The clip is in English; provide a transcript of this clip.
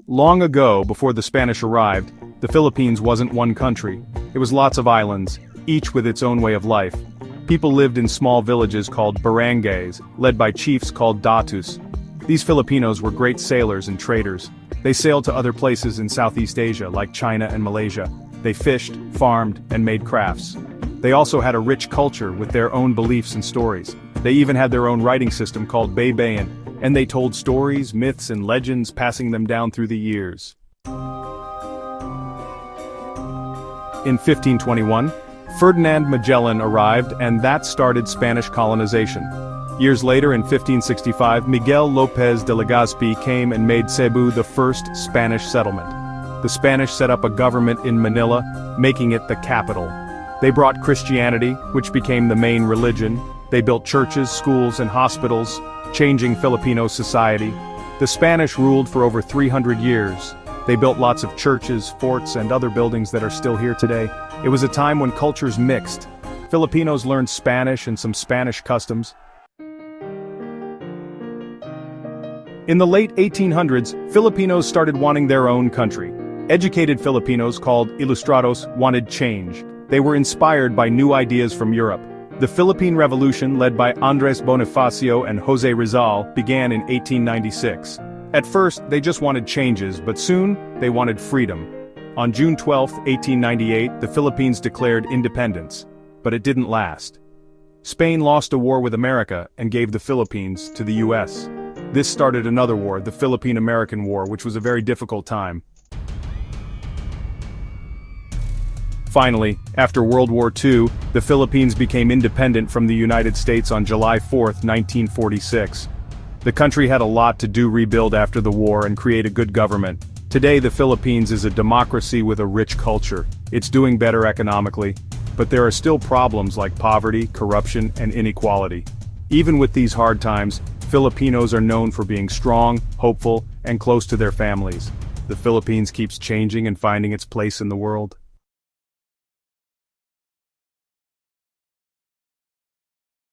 Long ago, before the Spanish arrived, the Philippines wasn't one country. It was lots of islands, each with its own way of life. People lived in small villages called barangays, led by chiefs called datus. These Filipinos were great sailors and traders. They sailed to other places in Southeast Asia like China and Malaysia. They fished, farmed, and made crafts. They also had a rich culture with their own beliefs and stories. They even had their own writing system called baybayin, and they told stories, myths, and legends, passing them down through the years. In 1521, Ferdinand Magellan arrived, and that started Spanish colonization. Years later, in 1565, Miguel López de Legazpi came and made Cebu the first Spanish settlement. The Spanish set up a government in Manila, making it the capital. They brought Christianity, which became the main religion. They built churches, schools, and hospitals, changing Filipino society. The Spanish ruled for over 300 years. They built lots of churches, forts, and other buildings that are still here today. It was a time when cultures mixed. Filipinos learned Spanish and some Spanish customs. In the late 1800s, Filipinos started wanting their own country. Educated Filipinos called ilustrados wanted change. They were inspired by new ideas from Europe. The Philippine Revolution, led by Andres Bonifacio and José Rizal, began in 1896. At first, they just wanted changes, but soon, they wanted freedom. On June 12, 1898, the Philippines declared independence. But it didn't last. Spain lost a war with America and gave the Philippines to the US. This started another war, the Philippine-American War, which was a very difficult time. Finally, after World War II, the Philippines became independent from the United States on July 4, 1946. The country had a lot to do rebuild after the war and create a good government. Today the Philippines is a democracy with a rich culture. It's doing better economically, but there are still problems like poverty, corruption, and inequality. Even with these hard times, Filipinos are known for being strong, hopeful, and close to their families. The Philippines keeps changing and finding its place in the world.